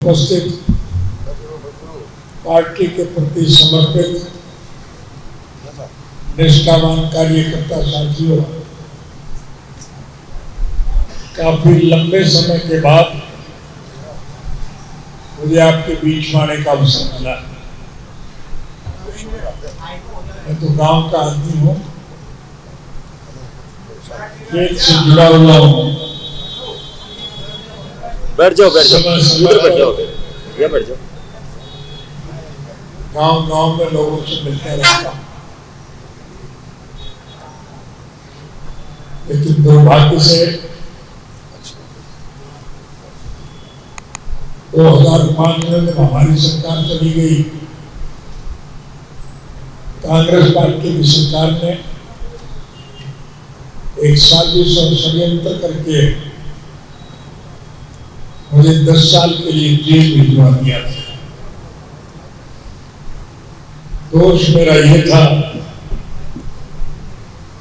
उपस्थित पार्टी के प्रति समर्पित निष्ठावान कार्यकर्ता साथियों, काफी लंबे समय के बाद मुझे आपके बीच में आने का अवसर मिला। मैं तो गांव का आदमी हूँ, खेत से जुड़ा हुआ हूँ। बैठ जाओ उधर बैठ जाओ, या बैठ जाओ। गांव में लोगों से मिलता रहता, लेकिन दुर्भाग्य से 2005 में जब हमारी सरकार चली गई, कांग्रेस पार्टी की सरकार ने एक साजिश और षड्यंत्र करके मुझे 10 साल के लिए जेल भिजवा दिया था। दोष मेरा यह था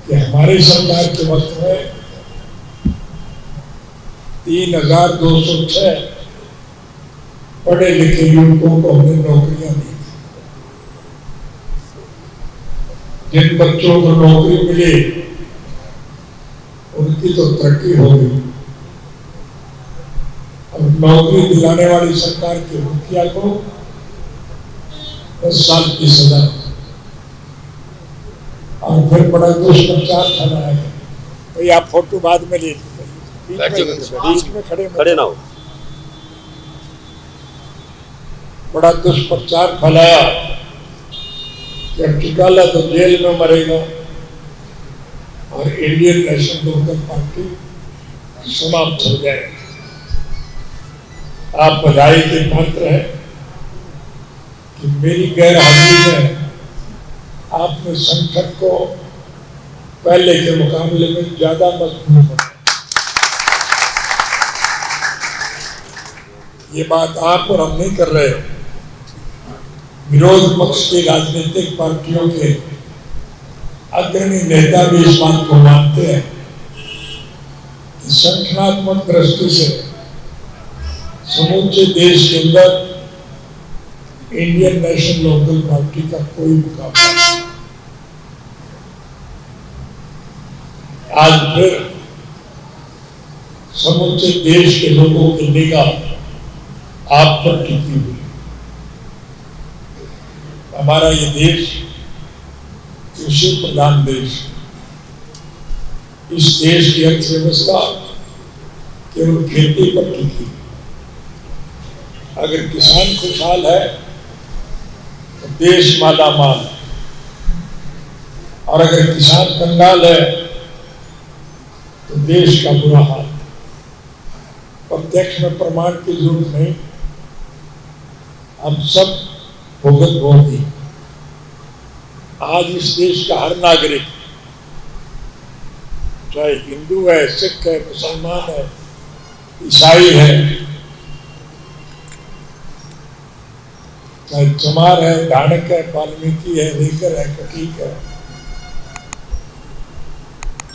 कि हमारी सरकार के वक्त में 3206 पढ़े लिखे युवकों को हमने नौकरियां दी। जिन बच्चों को नौकरी मिली उनकी तो तरक्की हो गई। अब नौकरी दिलाने वाली सरकार के मुखिया को 10 साल की सजा और फिर बड़ा दुष्प्रचार फैलाया गया। भाई आप फोटो बाद में ले बीच में खड़े ना हो। बड़ा दुष्प्रचार फैलाया कि अब टिकाला तो जेल में मरेगा और इंडियन नेशनल लोकदल पार्टी समाप्त हो जाएगी। आप बधाई के पात्र हैं कि मेरी गैर हाजिरी में आपने संगठन को पहले के मुकाबले में ज्यादा मजबूत बनाया। ये बात आप और हम नहीं कर रहे, विरोध पक्ष की राजनीतिक पार्टियों के अग्रणी नेता भी इस बात को मानते हैं कि संगठनात्मक दृष्टि से समूचे देश के अंदर इंडियन नेशनल लोकदल पार्टी का कोई मुकाबला नहीं। आज फिर समूचे देश के लोगों की निगाह आप पर टिकी हुई। हमारा ये देश कृषि प्रधान देश, इस देश की अर्थव्यवस्था केवल खेती पर टिकी। अगर किसान खुशहाल है तो देश मालामाल, और अगर किसान कंगाल है तो देश का बुरा हाल। प्रत्यक्ष में प्रमाण की जरूरत नहीं, हम सब भुगत भोगी। आज इस देश का हर नागरिक, चाहे हिंदू है, सिख है, मुसलमान है, ईसाई है, चाहे चमार है, धानक है, वाल्मीकि है, लेकर है, कटीक है,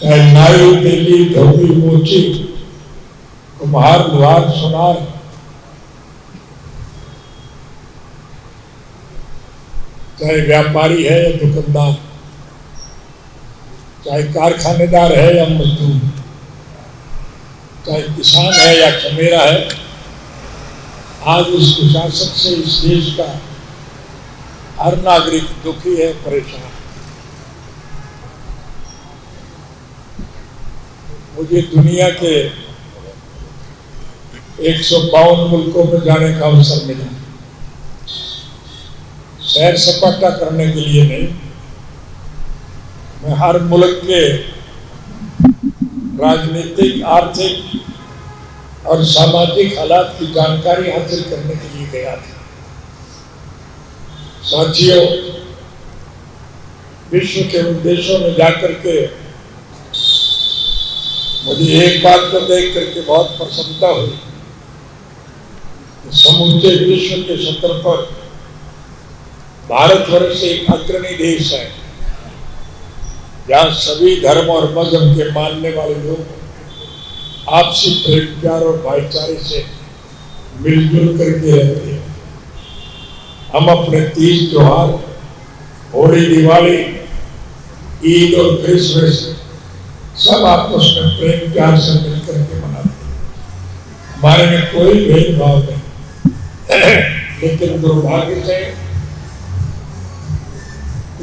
चाहे नाई, तेली, धोबी, मोची, कुम्हार, लुहार, सुनार, चाहे व्यापारी है या दुकानदार, चाहे कारखानेदार है या मजदूर, चाहे किसान है या खमेरा है, आज इस कुशासन से इस देश का हर नागरिक दुखी है, परेशान। मुझे दुनिया के 152 मुल्कों में जाने का अवसर मिला। सैर सपाटा करने के लिए नहीं, मैं हर मुल्क के राजनीतिक, आर्थिक और सामाजिक हालात की जानकारी हासिल करने के लिए गया था। साथियों, विश्व के उन देशों में जाकर के मुझे एक बात को देख करके बहुत प्रसन्नता हुई, समूचे विश्व के स्तर पर भारतवर्ष एक अग्रणी देश है, जहाँ सभी धर्म और मजहब के मानने वाले लोग आपसी प्रेम, प्यार और भाईचारे से मिलजुल करके रहते हैं। हम अपने तीज त्योहार, होली, दिवाली, ईद और क्रिसमस सब आपस में प्रेम प्यार से मिलकर के मनाते हैं। हमारे में कोई भेदभाव नहीं। लेकिन दुर्भाग्य से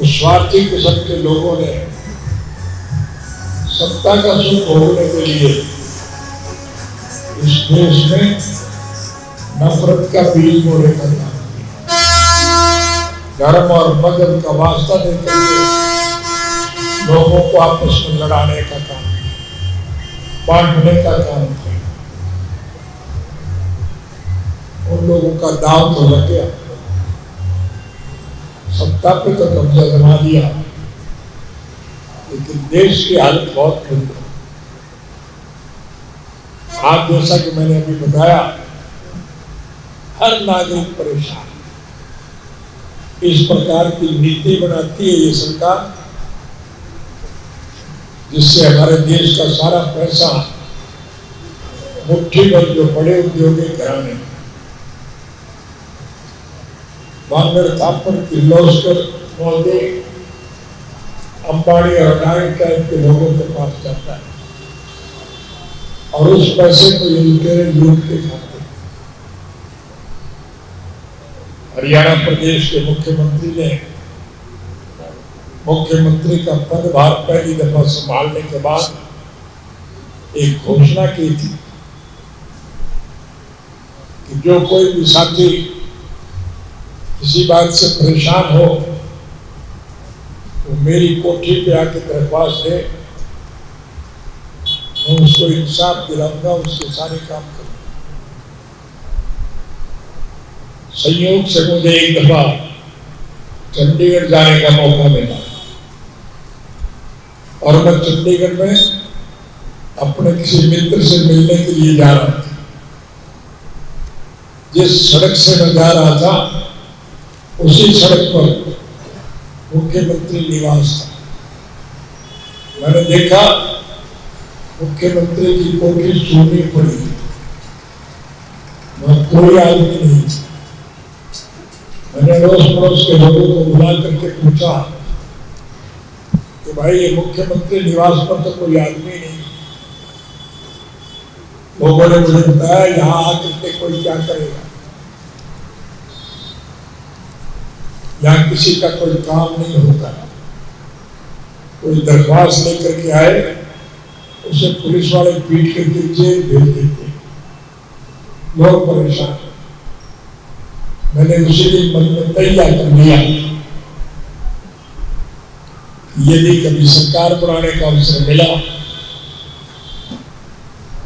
स्वार्थी किस्म के लोगों ने सत्ता का सुख भोगने के लिए इस देश में नफरत का बीज बोने का काम, धर्म और मजहब का वास्ता देकर के लोगों को आपस में लड़ाने का काम, बांटने का काम किया। उन लोगों का दाव तो लग गया, सत्ता पे तो कब्जा जमा दिया, लेकिन देश की हालत बहुत खराब है। आप जैसा कि मैंने अभी बताया, हर नागरिक परेशान। इस प्रकार की नीति बनाती है ये सरकार, जिससे हमारे देश का सारा पैसा मुट्ठी भर जो बड़े औद्योगिक घराने, वांगड़, थापर, किर्लोस्कर, मोदी, अंबानी और अडानी टाइप के लोगों के पास जाता है और उस पैसे को ये लूट के खाते हैं। हरियाणा प्रदेश के मुख्यमंत्री ने मुख्यमंत्री का पदभार पहली दफा संभालने के बाद एक घोषणा की थी कि जो कोई भी साथी किसी बात से परेशान हो तो मेरी कोठी पे आके दरख्वास्त दे, मैं उसको इंसाफ दिलाऊंगा, उसके सारे काम करूंगा। संयोग से मुझे एक दफा चंडीगढ़ जाने का मौका मिला और मैं चंडीगढ़ में अपने किसी मित्र से मिलने के लिए जा रहा था। जिस सड़क से मैं जा रहा था उसी सड़क पर मुख्यमंत्री निवास था। मैंने देखा मुख्यमंत्री की कोठी सूनी पड़ी, वहां कोई आदमी नहीं। मैंने रोज पड़ोस के लोगों को बुला करके पूछा कि भाई ये मुख्यमंत्री निवास पर तो कोई आदमी नहीं। लोगों ने मुझे बताया यहाँ आकर के कोई क्या करेगा, यहाँ किसी का कोई काम नहीं होता। कोई दरख्वास्त लेकर के आए, उसे पुलिस वाले पीट करके जेल भेज देते, लोग परेशान। मैंने उसी दिन मन में तैयार कर लिया, यदि कभी सरकार बनाने का अवसर मिला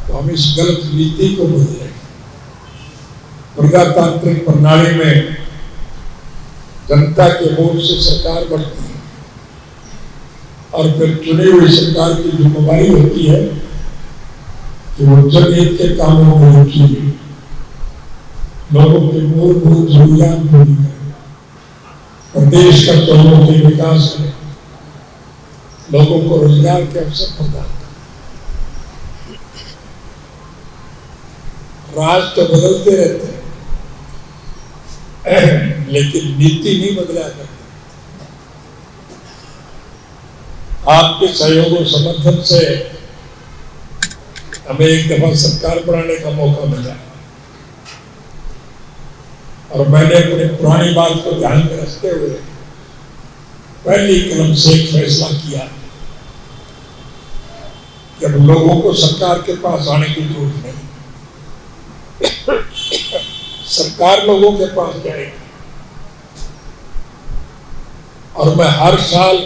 तो हम इस गलत नीति को बदलेंगे। प्रजातांत्रिक प्रणाली में जनता के वोट से सरकार बढ़ती है और फिर चुनी हुई सरकार की जिम्मेदारी होती है कि वो जनहित के कामों में रुचि ले, लोगों के मूलभूत जरूरियात पूरी करें, प्रदेश का चहुमुखी विकास करें, लोगों को रोजगार के अवसर प्रदान करें। राज तो बदलते रहते हैं लेकिन नीति नहीं बदला करती। आपके सहयोग और समर्थन से हमें एक दफा सरकार बनाने का मौका मिला और मैंने अपनी पुरानी बात को ध्यान में रखते हुए पहली कलम से एक फैसला किया कि अब लोगों को सरकार के पास आने की जरूरत नहीं, सरकार लोगों के पास जाएगी। और मैं हर साल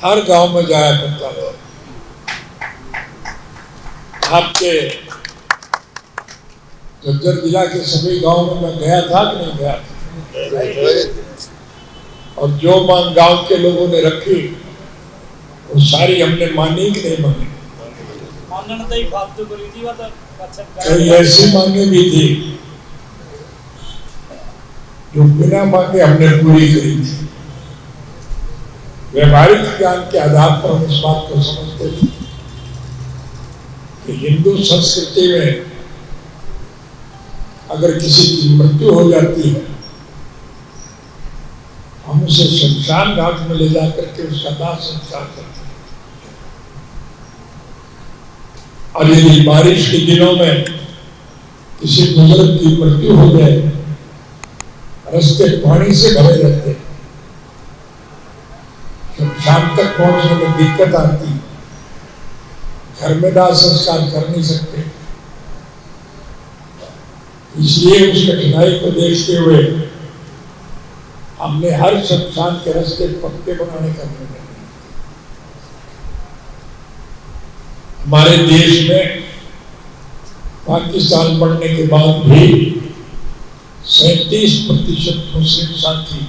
हर गांव में जाया करता था। आपके झज्जर जिला के सभी गांव में मैं गया था कि नहीं गया था? और जो मांग गांव के लोगों ने रखी वो सारी हमने मानी कि नहीं मानी? कई ऐसी मांगे भी थी जो बिना मांगे हमने पूरी करी थी। व्यवहारिक ज्ञान के आधार पर हम इस बात को समझते थे कि हिंदू संस्कृति में अगर किसी की मृत्यु हो जाती है, हम उसे शमशान घाट में ले जाकर के उसका दाह संस्कार करते हैं। और यदि बारिश के दिनों में किसी बुजुर्ग की मृत्यु हो जाए, रास्ते पानी से भरे रहते हैं, शमशान तक पहुंचने में दिक्कत आती, घर में दाह संस्कार कर नहीं सकते। इसलिए उस कठिनाई को देखते हुए हमने हर शमशान के रास्ते पक्के बनाने का निर्णय लिया। हमारे देश में पाकिस्तान बढ़ने के बाद भी 37% मुस्लिम साथी,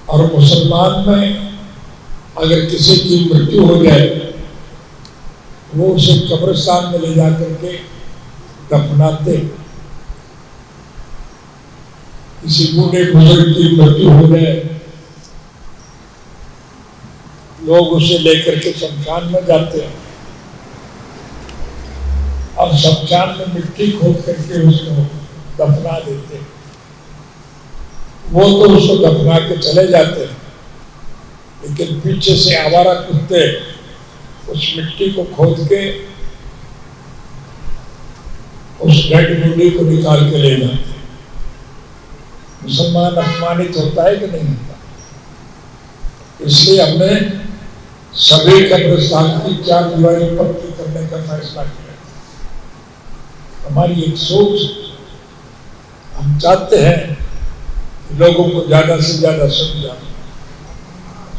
और मुसलमान में अगर किसी की मृत्यु हो जाए वो उसे कब्रिस्तान में ले जाकर के दफनाते। किसी बूढ़े बुजुर्ग की मृत्यु हो जाए, लोग उसे लेकर के शमशान में जाते हैं और शमशान में मिट्टी खोद करके उसको दफना देते हैं। वो तो उसको दफना के चले जाते हैं, लेकिन पीछे से आवारा कुत्ते उस मिट्टी को खोद के उस डेड बॉडी को निकाल के ले जाते हैं। मुसलमान अपमानित होता है कि नहीं होता? इसलिए हमने सभी कब्रिस्तान की 4 दीवारी पक्की करने का फैसला किया। हमारी एक सोच, हम चाहते हैं कि लोगों को ज्यादा से ज्यादा समझा।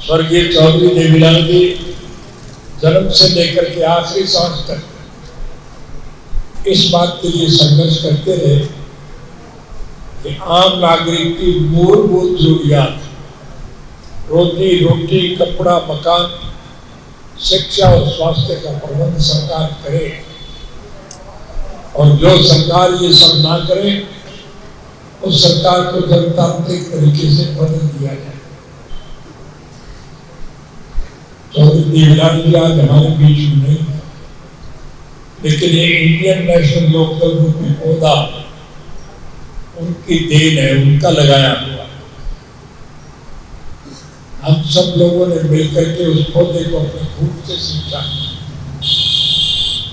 स्वर्गीय चौधरी देवीलाल जी जन्म से लेकर के आखिरी सांस तक इस बात के लिए संघर्ष करते रहे कि आम नागरिक की मूलभूत जरूरियात, रोजी रोटी, कपड़ा, मकान, शिक्षा और स्वास्थ्य का प्रबंध सरकार करे, और जो सरकार ये सब ना करे उस सरकार को जनतांत्रिक तरीके से बदल दिया जाए। चौधरी देवीलाल जी आज हमारे बीच में नहीं है, लेकिन ये इंडियन नेशनल लोकदल रूपी पौधा उनकी देन है, उनका लगाया हुआ। हम सब लोगों ने मिलकर के उस पौधे को अपने खून से सींचा,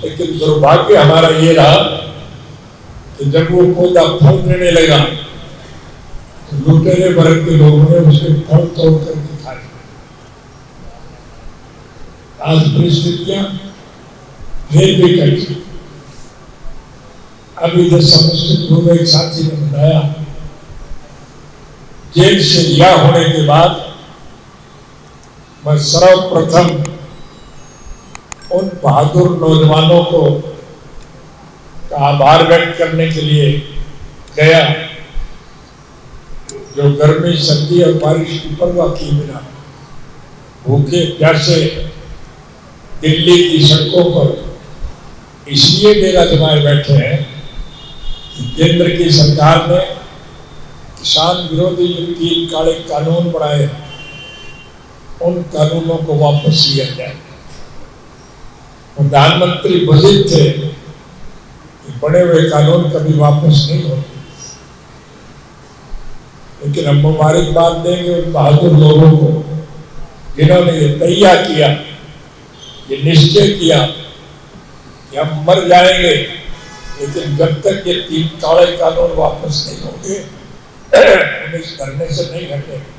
लेकिन दुर्भाग्य हमारा ये रहा कि जब वो पौधा फल देने लगा तो लुटेरे वर्ग के लोगों ने उसके फल तोड़ करके खाए। आज परिस्थितियां फिर भी कटी। अभी इधर समस्तीपुर में एक साथी ने बताया, जेल से रिहा होने के बाद मैं सर्वप्रथम उन बहादुर नौजवानों को आभार व्यक्त करने के लिए गया जो गर्मी, सर्दी और बारिश की परवाह किए बिना भूखे प्यासे दिल्ली की सड़कों पर इसलिए डेरा जमाए बैठे हैं कि केंद्र की सरकार ने किसान विरोधी जो 3 काले कानून बनाए, उन कानूनों को वापस लिया जाए। प्रधानमंत्री वजीर थे कि बड़े हुए कानून कभी वापस नहीं होते, लेकिन हम मुबारकबाद देंगे उन बहादुर लोगों को जिन्होंने ये तैयार किया, ये निश्चय किया कि हम मर जाएंगे, लेकिन जब तक ये 3 काले कानून वापस नहीं होंगे हम इस धरने से नहीं हटेंगे।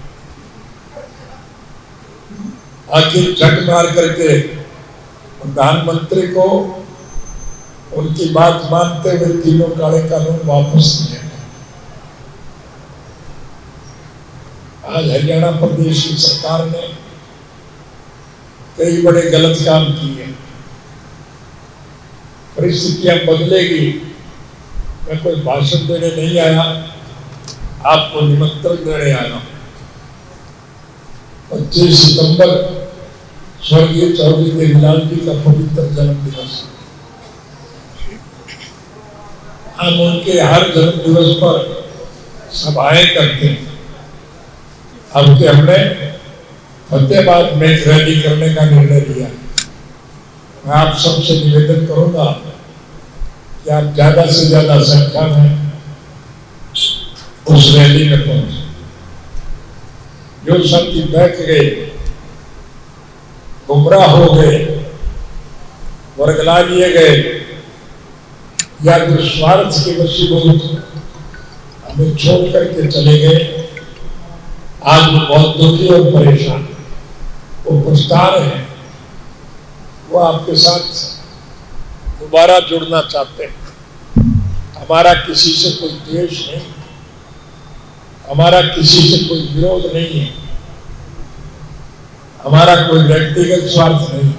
आखिर झट मार करके प्रधानमंत्री को उनकी बात मानते हुए 3 काले कानून वापस दिए। आज हरियाणा प्रदेश की सरकार ने कई बड़े गलत काम किए। परिस्थितियां बदलेगी। मैं कोई भाषण देने नहीं आया, आपको निमंत्रण देने आया। 25 सितंबर स्वर्गीय चौधरी देवीलाल जी का पवित्र जन्म दिवस। हम उनके हर जन्म दिवस पर सभाएं करते हैं। अब के हमने फतेहाबाद में एक रैली करने का निर्णय लिया। मैं आप सबसे निवेदन करूंगा कि आप ज्यादा से ज्यादा संख्या में उस रैली में पहुंचे। जो साथी बैठ गए, गुमराह हो गए, वर्गला लिए गए, या जो स्वार्थ के वशीभूत हमें छोड़ करके चले गए, आज वो बहुत दुखी और परेशान, वो पछता रहे हैं, वो आपके साथ दोबारा जुड़ना चाहते हैं। हमारा किसी से कोई द्वेष नहीं, हमारा किसी से कोई विरोध नहीं है, हमारा कोई व्यक्तिगत स्वार्थ नहीं,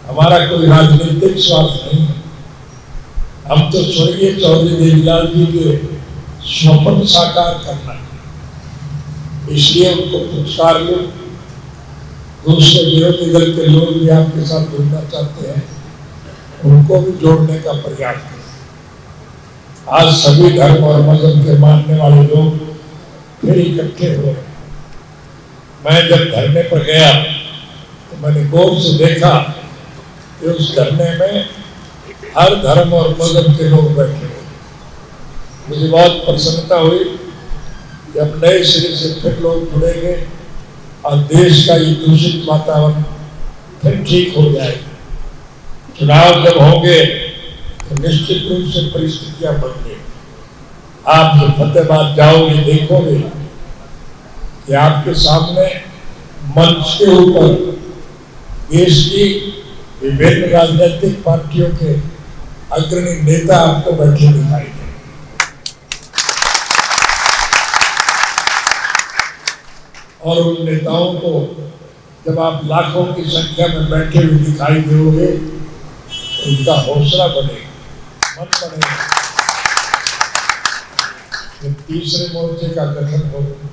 हमारा कोई राजनीतिक स्वार्थ नहीं है। हम तो स्वर्गीय चौधरी देवीलाल जी के स्वप्न साकार करना है, इसलिए उनको पुरस्कार लो। दूसरे विरोधी दल के लोग भी आपके साथ जुड़ना चाहते हैं, उनको भी जोड़ने का प्रयास करें। आज सभी धर्म और मजहब के मानने वाले लोग फिर इकट्ठे हो रहे। मैं जब धरने पर गया तो मैंने गौर से देखा कि उस धरने में हर धर्म और मजहब के लोग बैठे हुए। मुझे बहुत प्रसन्नता हुई कि अब नए सिरे से फिर लोग जुड़ेंगे और देश का ये दूषित वातावरण फिर ठीक हो जाएगा। चुनाव जब होंगे तो निश्चित रूप से परिस्थितियां बदलेंगी। आप जब फतेहाबाद जाओगे देखोगे कि आपके सामने मंच के ऊपर देश की विभिन्न राजनीतिक पार्टियों के अग्रणी नेता आपको बैठे दिखाई देंगे। और उन नेताओं को जब आप लाखों की संख्या में बैठे हुए दिखाई दोगे तो उनका हौसला बढ़ेगा, मन बढ़ेगा। जब तीसरे मोर्चे का गठन होगा,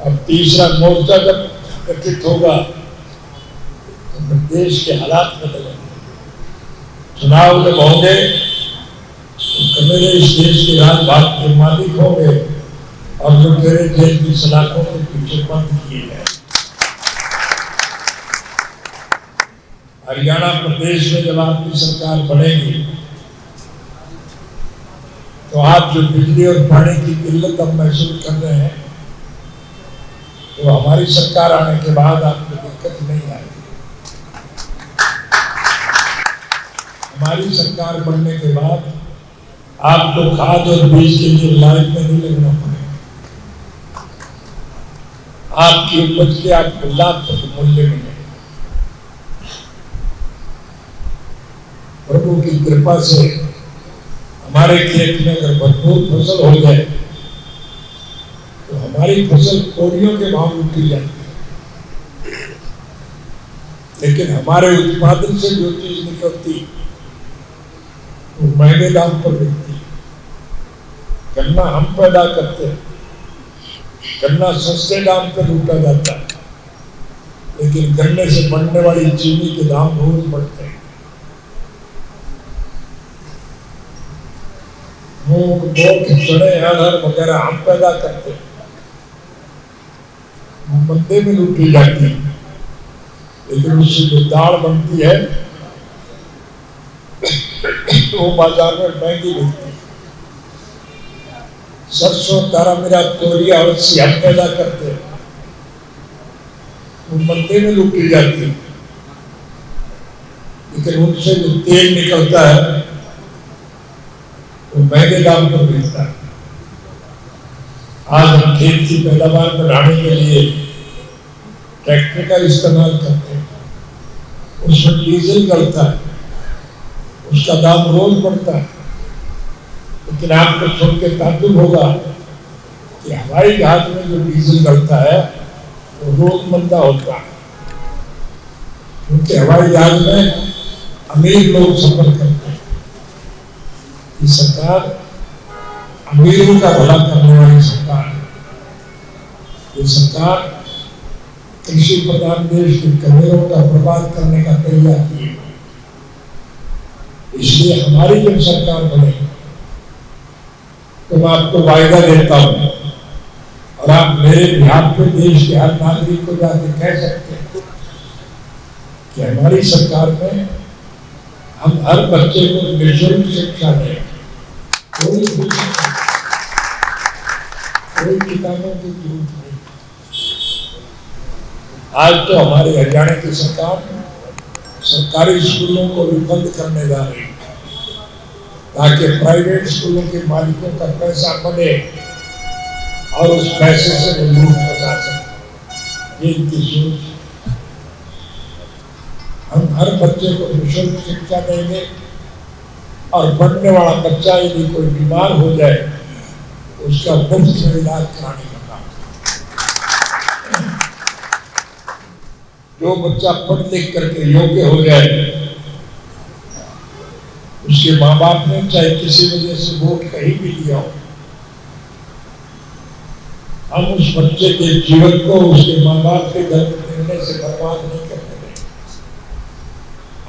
अब तीसरा मोर्चा जब गठित होगा तो देश के हालात बदलेंगे। चुनाव जब होंगे तो मेरे इस देश के राजभाग के मालिक होंगे और जो तेरे जेल की सलाखों के पीछे बंद किए हैं। हरियाणा प्रदेश में जब आपकी सरकार बनेगी तो आप जो बिजली और पानी की किल्लत अब महसूस कर रहे हैं, तो हमारी सरकार आने के बाद आपको दिक्कत नहीं आएगी। हमारी सरकार बनने के बाद आपको खाद और बीज के लिए लाइन में नहीं लगना पड़ेगा। आपकी उपज के आपको लाभ मूल्य मिलेगा। प्रभु की कृपा से हमारे खेत में अगर भरपूर फसल हो जाए तो हमारी फसल कोड़ियों के भाव उठी जाती है, लेकिन हमारे उत्पादन से जो चीज निकलती वो महंगे दाम पर बिकती है। गन्ना हम पैदा करते हैं, गन्ना सस्ते दाम पर लूटा जाता है, लेकिन गन्ने से बनने वाली चीनी के दाम रोज बढ़ते हैं। मूंग, चने, अरहर वगैरह हम पैदा करते हैं, मंदे में लूटी जाती है, लेकिन उससे जो दाल बनती है तो वो बाजार में महंगी मिलती है। सरसों, तारा मीरा, तोरिया और हम पैदा करते हैं, वो मंदे में लूटी जाती है, लेकिन उनसे जो तेल निकलता है वो महंगे दाम पर मिलता है। आज हम खेत की पैदावार बढ़ाने के लिए ट्रैक्टर का इस्तेमाल करते हैं, उसमें डीजल गलता है, उसका दाम रोज बढ़ता है। लेकिन आपको सुन के ताज्जुब होगा कि हवाई जहाज में जो डीजल गलता है वो रोज मंदा होता है, क्योंकि हवाई जहाज में अमीर लोग सफर करते हैं। ये सरकार अमीरों का भला करने वाली सरकार है। ये सरकार कृषि प्रधान देश के करोड़ों का बर्बाद करने का तैयार की है। इसलिए हमारी जब सरकार बने तो मैं आपको वायदा देता हूं, और आप मेरे बिहार पे देश के हर नागरिक को जाकर कह सकते हैं कि हमारी सरकार में हम हर बच्चे को निःशुल्क शिक्षा दें, कोई किताबों की जरूरत नहीं। आज तो हमारी हरियाणा की सरकार सरकारी स्कूलों को भी बंद करने जा रही है ताकि प्राइवेट स्कूलों के मालिकों का पैसा बने और उस पैसे से वो लूट बचा सके। ये इनकी सोच। हम हर बच्चे को निःशुल्क शिक्षा देंगे और बढ़ने वाला बच्चा यदि कोई बीमार हो जाए तो उसका मुफ्त में इलाज कराने का काम। जो बच्चा पढ़ लिख करके योग्य हो जाए, उसके माँ बाप ने चाहे किसी वजह से वोट कहीं भी दिया हो, हम उस बच्चे के जीवन को उसके माँ बाप के घर देने से बर्बाद नहीं करने देंगे।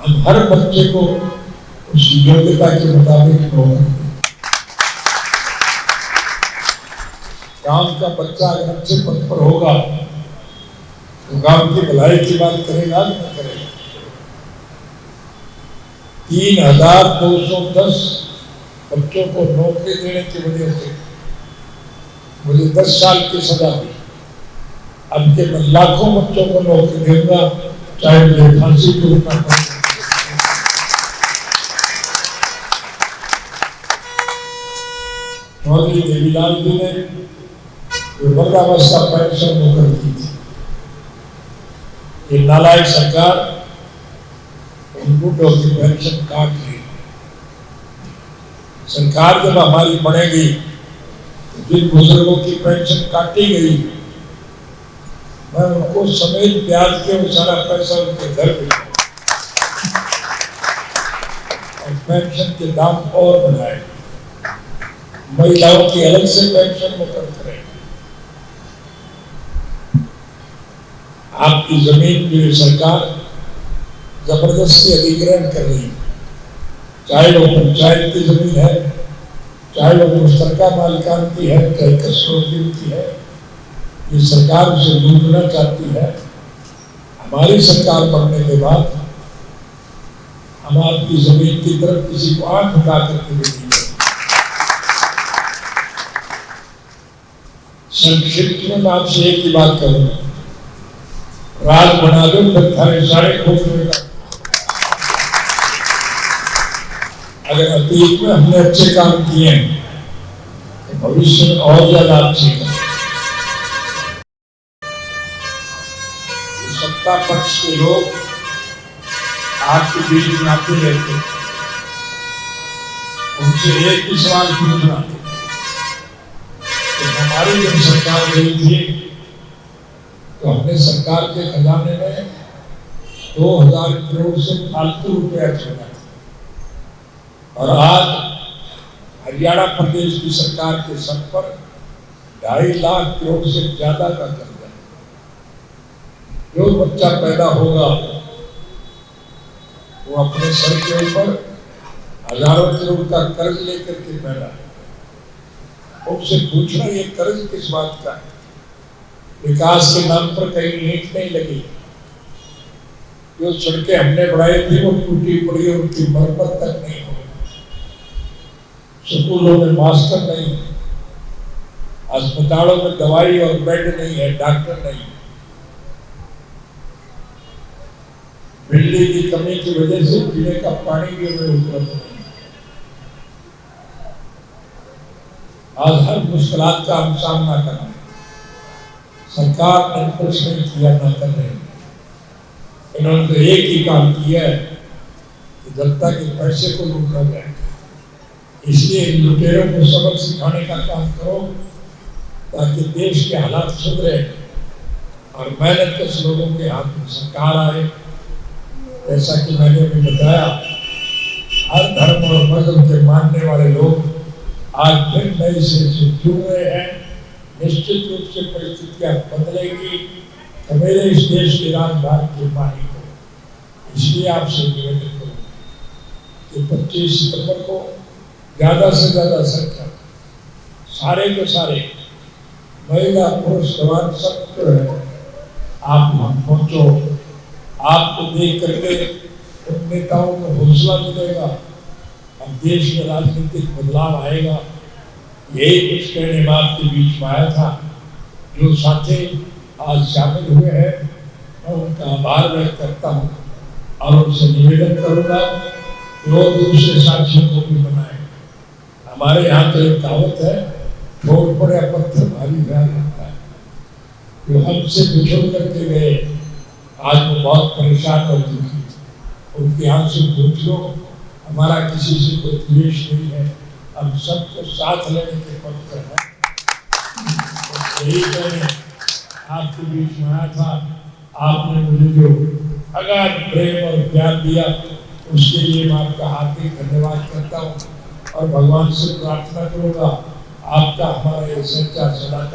हम हर बच्चे को उसकी योग्यता के मुताबिक नौकरी दें। गांव का बच्चा अगर अच्छे पद पर होगा तो गांव की भलाई की बात करेगा कि नहीं करेगा। 3210 बच्चों को नौकरी देने की वजह से मुझे 10 साल की सजा हुई। अब के मैं लाखों बच्चों को नौकरी दूंगा, चाहे मुझे फांसी को रुकना पड़े। चौधरी देवीलाल जी ने वृद्धावस्था पेंशन मुकर की थी। ये नालायक सरकार बूढ़ों की पेंशन काट ली। सरकार जब हमारी बढ़ेगी तो जिन बुजुर्गों की पेंशन काटी गई, मैं उनको समेत ब्याज के वो सारा पैसा उनके घर भेजा और पेंशन के दाम और बढ़ाए। महिलाओं की अलग से पेंशन मुकर करें। आपकी जमीन जो सरकार जबरदस्ती अधिग्रहण कर रही है, चाहे वो पंचायत की जमीन है, चाहे वो मुश्तरका मालिकान की है, चाहे कस्टोडियन की है, ये सरकार उसे लूटना चाहती है। हमारी सरकार बनने के बाद हम आपकी जमीन की तरफ किसी को आंख उठा करके देखेंगे। संक्षिप्त में मैं आपसे एक ही बात करूंगा, राज बना दो फिर थारे सारे खोज। अगर अतीत में हमने अच्छे काम किए हैं तो भविष्य में और ज्यादा अच्छे करें। सत्ता पक्ष के लोग आपके बीच में आते रहते हैं, उनसे एक ही सवाल पूछना कि हमारी जब सरकार गई थी तो हमने सरकार के खजाने में 2000 करोड़ से फालतू रुपया छोड़ा और आज हरियाणा प्रदेश की सरकार के सर पर 2.5 लाख करोड़ से ज्यादा का कर्जा। जो बच्चा पैदा होगा वो अपने सर के ऊपर हजारों करोड़ का कर्ज लेकर के पैदा है। उनसे पूछना ये कर्ज किस बात का है? विकास के नाम पर कहीं ईंट नहीं लगी। जो सड़कें हमने बढ़ाई थी वो टूटी पड़ी, उनकी मरम्मत तक नहीं हो। स्कूलों में मास्टर नहीं, अस्पतालों में दवाई और बेड नहीं है, डॉक्टर नहीं। बिजली की कमी की वजह से पीने का पानी भी हमें उपलब्ध नहीं। आज हर मुश्किलात का हम सामना कर रहे हैं। सरकार ने कुछ नहीं किया, ना कर रहे। इन्होंने तो एक ही काम किया है कि जनता के पैसे को लूटा जाए। इसलिए इन लुटेरों को सबक सिखाने का काम करो ताकि देश के हालात सुधरे और मेहनतकश लोगों के हाथ में सरकार आए। जैसा कि मैंने भी बताया, हर धर्म और मजहब के मानने वाले लोग आज फिर नए सिरे से जुड़ रहे हैं। निश्चित रूप से परिस्थितियां बदलेगी तो मेरे इस देश के राजभार के मालिक को। इसलिए आपसे निवेदन करूँ कि 25 सितंबर को ज्यादा से ज्यादा संख्या सारे के सारे महिला पुरुष जवान सब जो है आप वहां पहुंचो। आपको देख करके उन नेताओं को हौसला मिलेगा, अब देश में राजनीतिक बदलाव आएगा। यही कुछ कहने में आपके बीच में आया था। जो साथी आज शामिल हुए हैं, मैं उनका आभार व्यक्त करता हूँ और उनसे निवेदन करूँगा कि वो दूसरे साथियों को भी बनाए। हमारे यहाँ तो एक कहावत है, छोड़ पड़े पत्थर भारी ध्यान रखता है। जो हमसे बिछड़ करके गए, आज वो बहुत परेशान और दुखी, उनके आंसू पूछ लो। हमारा किसी से कोई द्वेष नहीं है, हम सबको साथ लेने के पक्ष हैं। यही मैंने आपके बीच में आया था। आपने मुझे जो अगाध प्रेम और प्यार दिया, उसके लिए मैं आपका हार्दिक धन्यवाद करता हूँ और भगवान से प्रार्थना करूँगा आपका हमारा ये सच्चा सदाचार